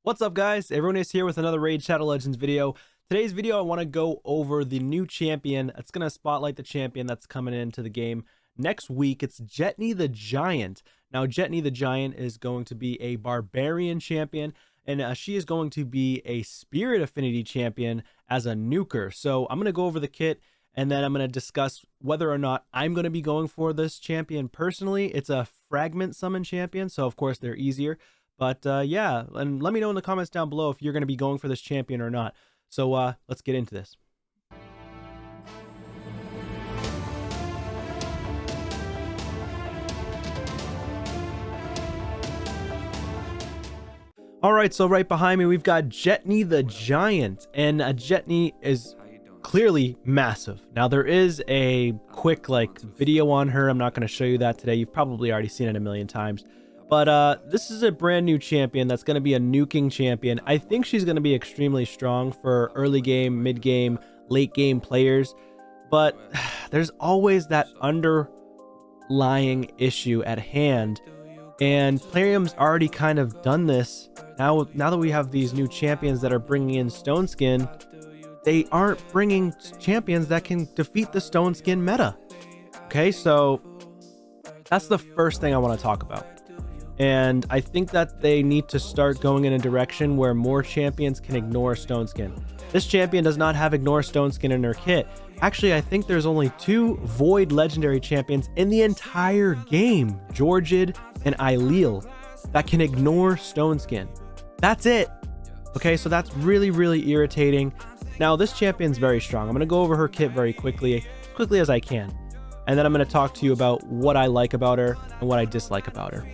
What's up, guys? Aroneous here with another Raid Shadow Legends video. Today's video I want to go over the new champion. It's going to spotlight the champion that's coming into the game next week. It's Jetney the Giant. Now Jetney the Giant is going to be a barbarian champion, and she is going to be a spirit affinity champion as a nuker. So I'm going to go over the kit, and then I'm going to discuss whether or not I'm going to be going for this champion personally. It's a fragment summon champion, so of course they're easier. But yeah, and let me know in the comments down below if you're going to be going for this champion or not. So let's get into this. All right, so right behind me, we've got Jetney the Giant, and Jetney is clearly massive. Now there is a quick video on her. I'm not going to show you that today. You've probably already seen it a million times. But this is a brand new champion that's going to be a nuking champion. I think she's going to be extremely strong for early game, mid game, late game players. But there's always that underlying issue at hand. And PLARIUM's already kind of done this. Now that we have these new champions that are bringing in Stone Skin, they aren't bringing champions that can defeat the Stone Skin meta. Okay, so that's the first thing I want to talk about. And I think that they need to start going in a direction where more champions can ignore Stone Skin. This champion does not have ignore Stone Skin in her kit. Actually, I think there's only 2 void legendary champions in the entire game, Jorjid and Aileel, that can ignore Stone Skin. That's it. Okay, so that's really irritating. Now this champion's very strong. I'm going to go over her kit very quickly as I can. And then I'm going to talk to you about what I like about her and what I dislike about her.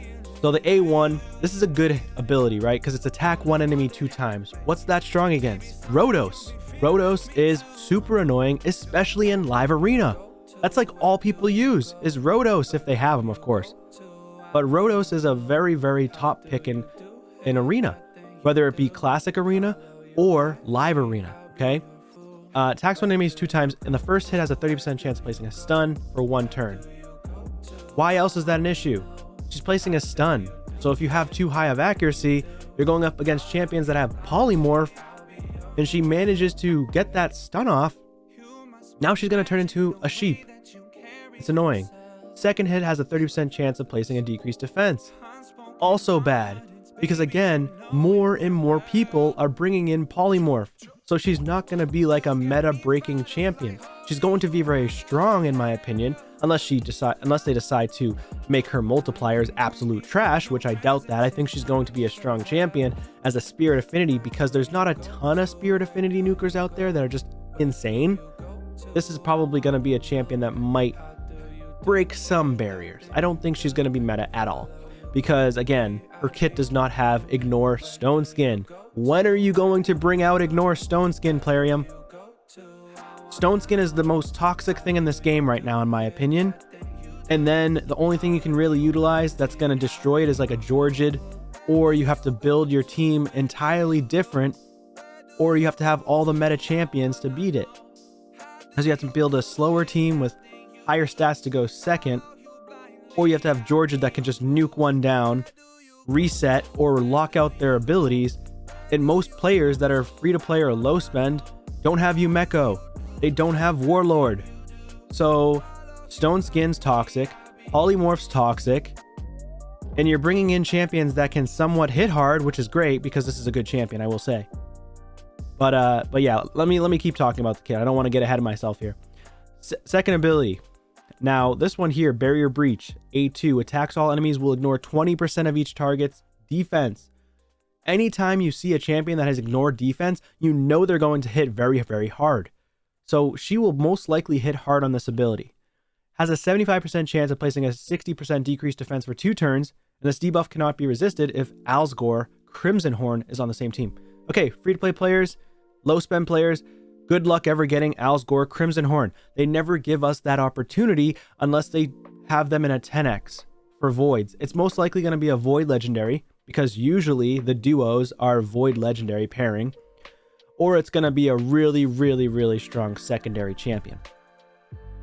So the A1, this is a good ability, right? Because it's attack one enemy 2 times. What's that strong against? Rhodos. Rhodos is super annoying, especially in live arena. That's like all people use is Rhodos, if they have them, of course. But Rhodos is a very top pick in arena, whether it be classic arena or live arena, okay? Attacks one enemies 2 times, and the first hit has a 30% chance of placing a stun for 1 turn. Why else is that an issue? She's placing a stun. So if you have too high of accuracy, you're going up against champions that have polymorph, and she manages to get that stun off. Now she's going to turn into a sheep. It's annoying. Second hit has a 30% chance of placing a decreased defense. Also bad, because again, more and more people are bringing in polymorph. So she's not going to be like a meta breaking champion. She's going to be very strong, in my opinion, unless they decide to make her multipliers absolute trash, which I doubt that. I think she's going to be a strong champion as a spirit affinity because there's not a ton of spirit affinity nukers out there that are just insane. This is probably going to be a champion that might break some barriers. I don't think she's going to be meta at all because, again, her kit does not have ignore Stone Skin. When are you going to bring out ignore Stone Skin, PLARIUM? Stone Skin is the most toxic thing in this game right now, in my opinion. And then the only thing you can really utilize that's going to destroy it is like a Jorjid, or you have to build your team entirely different, or you have to have all the meta champions to beat it. Because you have to build a slower team with higher stats to go second, or you have to have Jorjid that can just nuke one down, reset, or lock out their abilities. And most players that are free to play or low spend don't have Yumeko. They don't have Warlord. So Stone Skin's toxic, Polymorph's toxic, and you're bringing in champions that can somewhat hit hard, which is great because this is a good champion, I will say. But yeah, let me keep talking about the kit. I don't want to get ahead of myself here. Second ability. Now this one here, Barrier Breach, A2, attacks all enemies will ignore 20% of each target's defense. Anytime you see a champion that has ignored defense, you know they're going to hit very hard. So she will most likely hit hard on this ability. Has a 75% chance of placing a 60% decreased defense for 2 turns, and this debuff cannot be resisted if Alsgore Crimson Horn is on the same team. Okay, free-to-play players, low-spend players, good luck ever getting Alsgore Crimson Horn. They never give us that opportunity unless they have them in a 10x for voids. It's most likely going to be a void legendary, because usually the duos are void legendary pairing, or it's going to be a really strong secondary champion.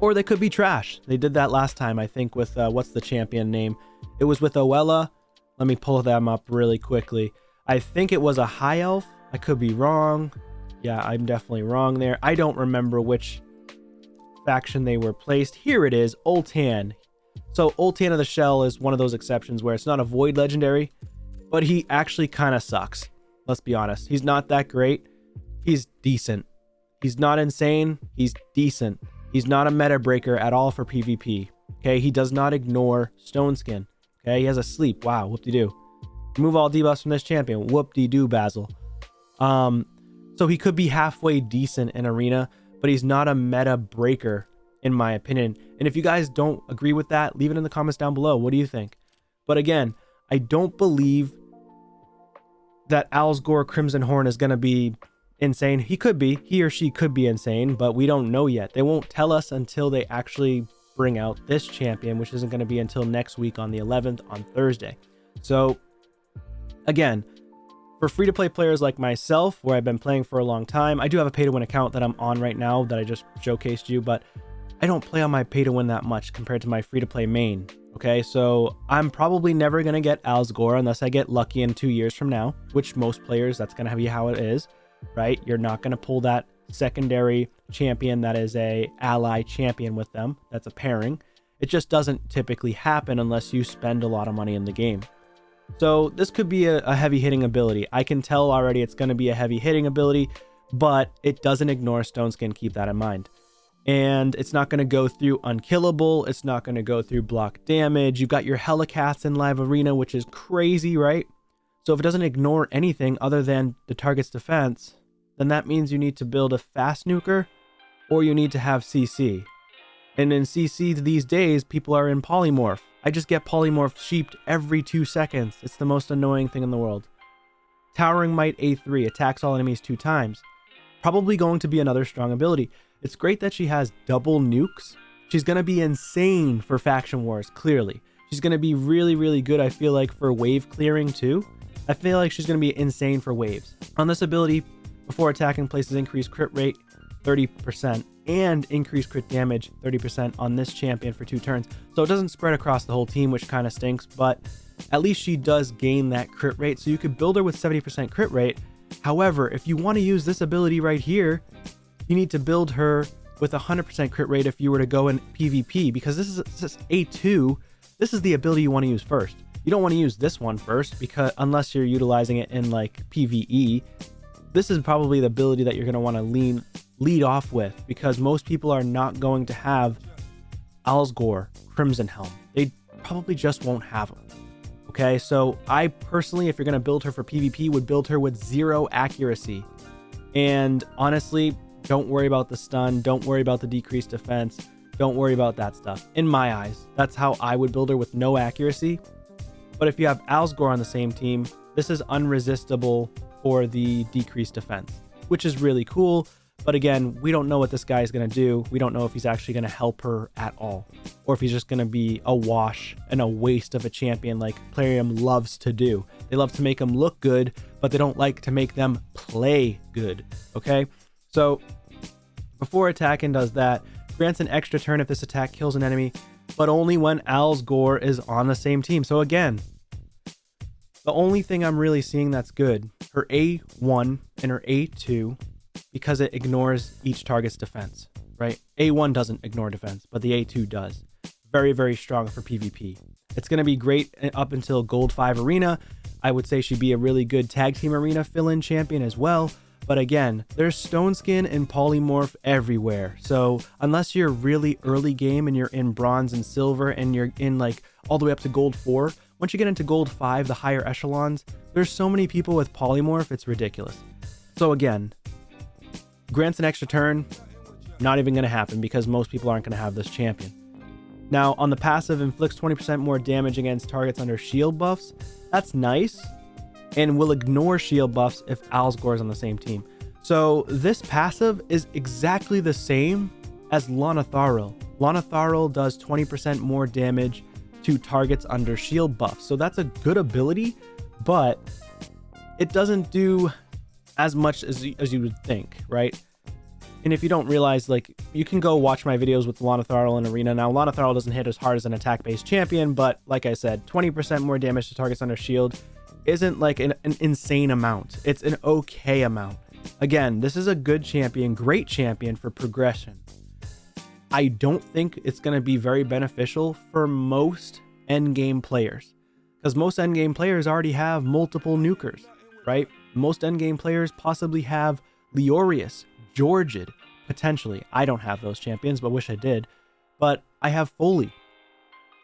Or they could be trash. They did that last time, I think, with, what's the champion name? It was with Oella. Let me pull them up really quickly. I think it was a high elf. I could be wrong. Yeah, I'm definitely wrong there. I don't remember which faction they were placed. Here it is, Ultan. So Ultan of the Shell is one of those exceptions where it's not a void legendary, but he actually kind of sucks. Let's be honest. He's not that great. He's decent. He's not insane. He's decent. He's not a meta breaker at all for PvP. Okay, he does not ignore Stone Skin. Okay, he has a sleep. Wow, whoop-de-doo. Remove all debuffs from this champion. Whoop-de-doo, Basil. So he could be halfway decent in Arena, but he's not a meta breaker, in my opinion. And if you guys don't agree with that, leave it in the comments down below. What do you think? But again, I don't believe that Alsgore Crimson Horn is going to be insane. He could be. He or she could be insane, but we don't know yet. They won't tell us until they actually bring out this champion, which isn't going to be until next week on the 11th on Thursday. So again, for free-to-play players like myself, where I've been playing for a long time, I do have a pay-to-win account that I'm on right now that I just showcased you, but I don't play on my pay-to-win that much compared to my free-to-play main. Okay, so I'm probably never going to get Alsgore unless I get lucky in 2 years from now, which most players, that's going to be how it is, right? You're not going to pull that secondary champion that is a ally champion with them. That's a pairing. It just doesn't typically happen unless you spend a lot of money in the game. So this could be a heavy hitting ability. I can tell already it's going to be a heavy hitting ability, but it doesn't ignore Stone Skin. Keep that in mind. And it's not going to go through unkillable. It's not going to go through block damage. You've got your Helicats in live arena, which is crazy, right? So if it doesn't ignore anything other than the target's defense, then that means you need to build a fast nuker or you need to have CC. And in CC these days, people are in Polymorph. I just get Polymorph sheeped every 2 seconds. It's the most annoying thing in the world. Towering Might A3 attacks all enemies 2 times. Probably going to be another strong ability. It's great that she has double nukes. She's going to be insane for faction wars, clearly. She's going to be really, really good, I feel like, for wave clearing too. I feel like she's going to be insane for waves. On this ability, before attacking, places increased crit rate 30% and increased crit damage 30% on this champion for 2 turns. So it doesn't spread across the whole team, which kind of stinks, but at least she does gain that crit rate. So you could build her with 70% crit rate. However, if you want to use this ability right here, you need to build her with 100% crit rate if you were to go in PvP, because this is A2. This is the ability you want to use first. You don't want to use this one first, because unless you're utilizing it in like PvE, this is probably the ability that you're going to want to lead off with, because most people are not going to have Alsgore Crimson Helm. They probably just won't have them. Okay, so I personally, if you're going to build her for PvP, would build her with 0 accuracy. And honestly, don't worry about the stun. Don't worry about the decreased defense. Don't worry about that stuff. In my eyes, that's how I would build her, with no accuracy. But if you have Alsgore on the same team, this is unresistible for the decreased defense, which is really cool. But again, we don't know what this guy is going to do. We don't know if he's actually going to help her at all, or if he's just going to be a wash and a waste of a champion like PLARIUM loves to do. They love to make them look good, but they don't like to make them play good. Okay, so before attacking does that, grants an extra turn if this attack kills an enemy, but only when Alsgore is on the same team. So again, the only thing I'm really seeing that's good, her A1 and her A2, because it ignores each target's defense, right? A1 doesn't ignore defense, but the A2 does. Very, very strong for PvP. It's going to be great up until Gold 5 Arena. I would say she'd be a really good tag team arena fill-in champion as well. But again, there's Stone Skin and Polymorph everywhere. So unless you're really early game and you're in Bronze and Silver and you're in like all the way up to Gold 4, once you get into Gold 5, the higher echelons, there's so many people with Polymorph, it's ridiculous. So again, grants an extra turn, not even going to happen because most people aren't going to have this champion. Now, on the passive, inflicts 20% more damage against targets under shield buffs. That's nice, and will ignore shield buffs if Alsgore is on the same team. So this passive is exactly the same as Lanatharil. Lanatharil does 20% more damage to targets under shield buffs. So that's a good ability, but it doesn't do as much as you would think, right? And if you don't realize, like, you can go watch my videos with Lanatharil in Arena. Now, Lanatharil doesn't hit as hard as an attack-based champion, but like I said, 20% more damage to targets under shield isn't like an insane amount. It's an okay amount. Again, this is a good champion, great champion for progression. I don't think it's going to be very beneficial for most endgame players, because most endgame players already have multiple nukers, right? Most endgame players possibly have Aroneous, Georgid, potentially. I don't have those champions, but wish I did. But I have Foley.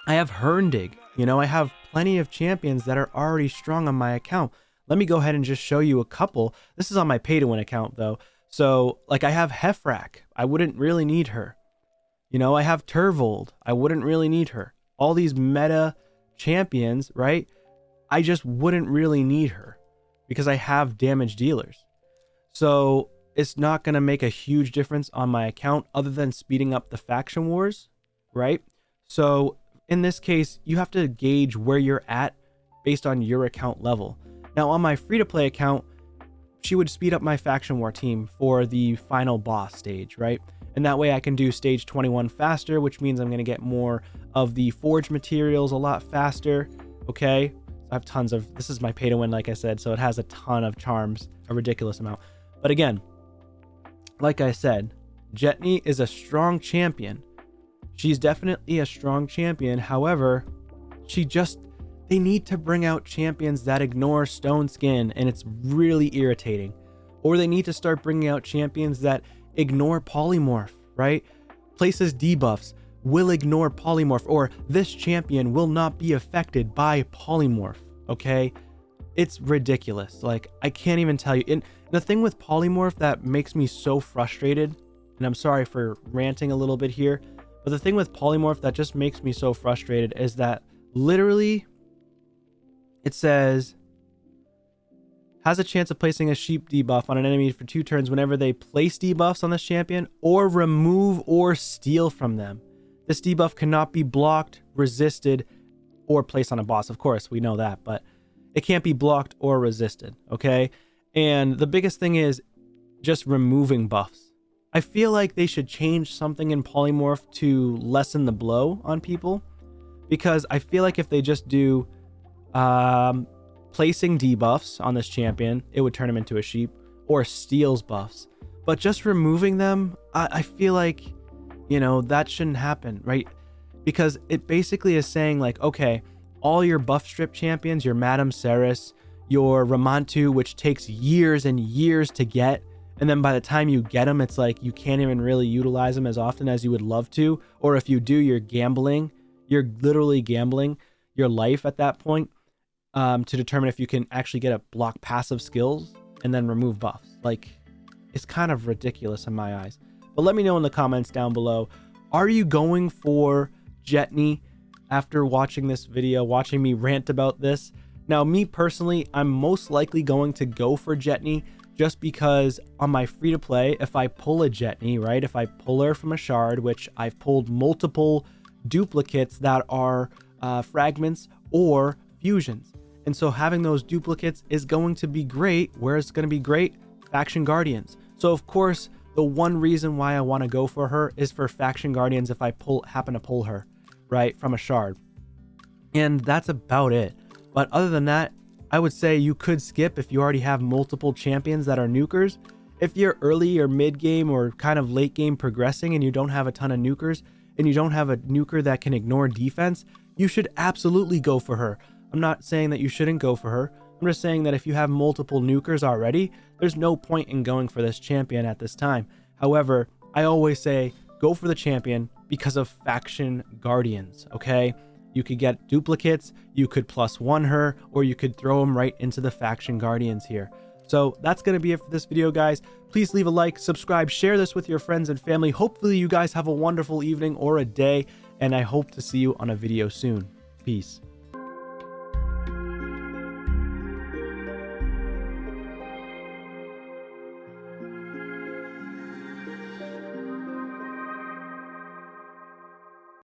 I have Herndig. You know, I have plenty of champions that are already strong on my account. Let me go ahead and just show you a couple. This is on my pay-to-win account, though. So, like, I have Hefrak. I wouldn't really need her. You know, I have Turvold. I wouldn't really need her. All these meta champions, right? I just wouldn't really need her because I have damage dealers. So it's not going to make a huge difference on my account other than speeding up the faction wars, right? So in this case, you have to gauge where you're at based on your account level. Now on my free-to-play account, she would speed up my faction war team for the final boss stage, right? And that way I can do stage 21 faster, which means I'm going to get more of the forge materials a lot faster. Okay. So I have tons of, this is my pay to win, like I said, so it has a ton of charms, a ridiculous amount. But again, like I said, Jetney is a strong champion. She's definitely a strong champion. However, they need to bring out champions that ignore stone skin, and it's really irritating. Or they need to start bringing out champions that ignore polymorph, right? Places debuffs, will ignore polymorph, or this champion will not be affected by polymorph, okay? It's ridiculous. Like, I can't even tell you. And the thing with polymorph that makes me so frustrated, and I'm sorry for ranting a little bit here, but the thing with polymorph that just makes me so frustrated is that literally it says has a chance of placing a sheep debuff on an enemy for 2 turns whenever they place debuffs on this champion or remove or steal from them. This debuff cannot be blocked, resisted, or placed on a boss. Of course, we know that, but it can't be blocked or resisted, okay? And the biggest thing is just removing buffs. I feel like they should change something in polymorph to lessen the blow on people, because I feel like if they just do placing debuffs on this champion, it would turn him into a sheep, or steals buffs. But just removing them, I feel like, you know, that shouldn't happen, right? Because it basically is saying like, okay, all your buff strip champions, your Madame Ceres, your Ramantu, which takes years and years to get, and then by the time you get them, it's like you can't even really utilize them as often as you would love to. Or if you do, you're gambling. You're literally gambling your life at that point to determine if you can actually get a block passive skills and then remove buffs. Like, it's kind of ridiculous in my eyes. But let me know in the comments down below. Are you going for Jetney after watching this video, watching me rant about this? Now, me personally, I'm most likely going to go for Jetney just because on my free-to-play, if I pull a Jetney, right, if I pull her from a shard, which I've pulled multiple duplicates that are fragments or fusions. And so having those duplicates is going to be great. Where it's going to be great? Faction Guardians. So of course, the one reason why I want to go for her is for Faction Guardians if I happen to pull her, right, from a shard. And that's about it. But other than that, I would say you could skip if you already have multiple champions that are nukers. If you're early or mid game or kind of late game progressing and you don't have a ton of nukers and you don't have a nuker that can ignore defense, you should absolutely go for her. I'm not saying that you shouldn't go for her. I'm just saying that if you have multiple nukers already, there's no point in going for this champion at this time. However, I always say go for the champion because of Faction Guardians, okay? You could get duplicates, you could +1 her, or you could throw them right into the Faction Guardians here. So that's going to be it for this video, guys. Please leave a like, subscribe, share this with your friends and family. Hopefully you guys have a wonderful evening or a day, and I hope to see you on a video soon. Peace.